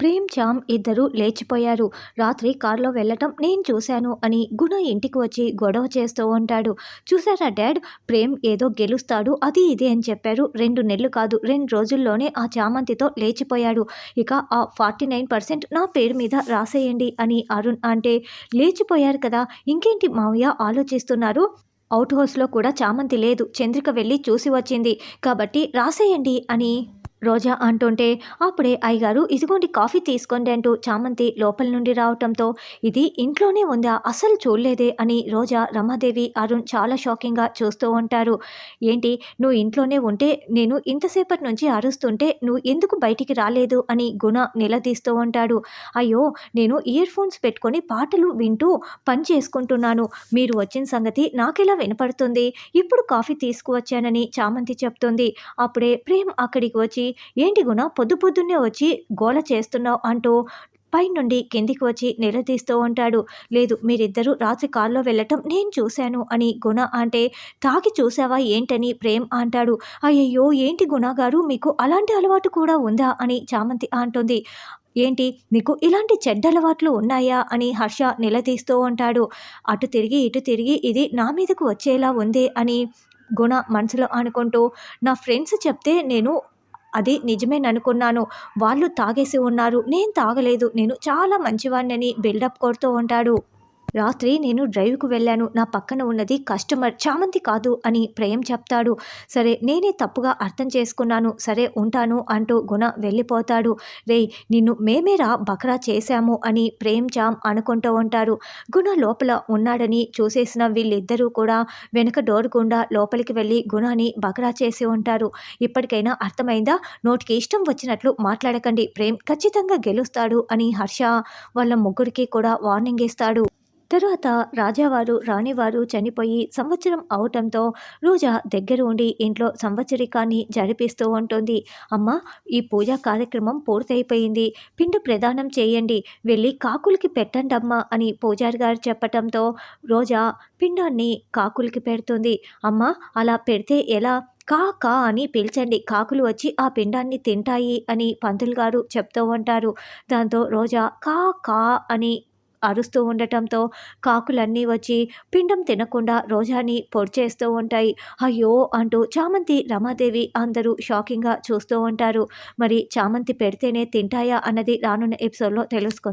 ప్రేమ్ చామ్ ఇద్దరూ లేచిపోయారు. రాత్రి కారులో వెళ్ళటం నేను చూశాను అని గుణ ఇంటికి వచ్చి గొడవ చేస్తూ ఉంటాడు. చూసారా డాడ్, ప్రేమ్ ఏదో గెలుస్తాడు అది ఇది అని చెప్పారు. 2 నెలలు కాదు 2 రోజుల్లోనే ఆ చామంతితో లేచిపోయాడు. ఇక ఆ 49% నా పేరు మీద రాసేయండి అని అరుణ్ అంటే, లేచిపోయారు కదా ఇంకేంటి మావయ్య ఆలోచిస్తున్నారు? అవుట్ హౌస్లో కూడా చామంతి లేదు, చంద్రిక వెళ్ళి చూసి వచ్చింది కాబట్టి రాసేయండి అని రోజా అంటుంటే, అప్పుడే అయ్యగారు ఇదిగోండి కాఫీ తీసుకోండి అంటూ చామంతి లోపల నుండి రావటంతో, ఇది ఇంట్లోనే ఉందా అసలు చూడలేదే అని రోజా, రమాదేవి, అరుణ్ చాలా షాకింగ్గా చూస్తూ ఉంటారు. ఏంటి నువ్వు ఇంట్లోనే ఉంటే నేను ఇంతసేపటి నుంచి అరుస్తుంటే నువ్వు ఎందుకు బయటికి రాలేదు అని గుణ నిలదీస్తూ ఉంటాడు. అయ్యో నేను ఇయర్ ఫోన్స్ పెట్టుకొని పాటలు వింటూ పని చేసుకుంటున్నాను, మీరు వచ్చిన సంగతి నాకెలా వినపడుతుంది, ఇప్పుడు కాఫీ తీసుకువచ్చానని చామంతి చెప్తుంది. అప్పుడే ప్రేమ్ అక్కడికి వచ్చి, ఏంటి గుణ పొద్దు పొద్దున్నే వచ్చి గోల చేస్తున్నావు అంటూ పైనుండి కిందికి వచ్చి నిలదీస్తూ ఉంటాడు. లేదు మీరిద్దరూ రాత్రి కారులో వెళ్ళటం నేను చూశాను అని గుణ అంటే, తాగి చూసావా ఏంటని ప్రేమ్ అంటాడు. అయ్యయ్యో ఏంటి గుణ గారు మీకు అలాంటి అలవాటు కూడా ఉందా అని చామంతి అంటుంది. ఏంటి నీకు ఇలాంటి చెడ్డ అలవాట్లు ఉన్నాయా అని హర్ష నిలదీస్తూ ఉంటాడు. అటు తిరిగి ఇటు తిరిగి ఇది నా మీదకు వచ్చేలా ఉంది అని గుణ మనసులో అనుకుంటూ, నా ఫ్రెండ్స్ చెప్తే నేను అది నిజమేననుకున్నాను, వాళ్ళు తాగేసి ఉన్నారు, నేను తాగలేదు, నేను చాలా మంచివాడినని బిల్డప్ కొడుతూ ఉంటాడు. రాత్రి నేను డ్రైవ్కు వెళ్ళాను, నా పక్కన ఉన్నది కస్టమర్ చామంతి కాదు అని ప్రేమ్ చెప్తాడు. సరే నేనే తప్పుగా అర్థం చేసుకున్నాను, సరే ఉంటాను అంటూ గుణ వెళ్ళిపోతాడు. రేయ్ నిన్ను మేమేరా బకరా చేశాము అని ప్రేమ్ చామ్ అనుకుంటూ ఉంటారు. గుణ లోపల ఉన్నాడని చూసేసిన వీళ్ళిద్దరూ కూడా వెనక డోర్ గుండా లోపలికి వెళ్ళి గుణని బకరా చేసి ఉంటారు. ఇప్పటికైనా అర్థమైందా, నోటికి ఇష్టం వచ్చినట్లు మాట్లాడకండి, ప్రేమ్ ఖచ్చితంగా గెలుస్తాడు అని హర్ష వాళ్ళ ముగ్గురికి కూడా వార్నింగ్ ఇస్తాడు. తర్వాత రాజావారు రాణివారు చనిపోయి సంవత్సరం అవటంతో రోజా దగ్గర ఉండి ఇంట్లో సంవత్సరికాన్ని జరిపిస్తూ ఉంటుంది. అమ్మ ఈ పూజా కార్యక్రమం పూర్తయిపోయింది, పిండ ప్రదానం చేయండి, వెళ్ళి కాకులకి పెట్టండి అమ్మ అని పూజారి గారు చెప్పటంతో రోజా పిండాన్ని కాకులకి పెడుతుంది. అమ్మ అలా పెడితే ఎలా, కా కా అని పిలిచండి, కాకులు వచ్చి ఆ పిండాన్ని తింటాయి అని పంతులు గారు చెప్తూ ఉంటారు. దాంతో రోజా కా కా అని అరుస్తూ ఉండటంతో కాకులన్నీ వచ్చి పిండం తినకుండా రోజాని పొడిచేస్తూ ఉంటాయి. అయ్యో అంటూ చామంతి, రమాదేవి అందరూ షాకింగ్గా చూస్తూ ఉంటారు. మరి చామంతి పెడితేనే తింటాయా అన్నది రానున్న ఎపిసోడ్లో తెలుసుకుందాం.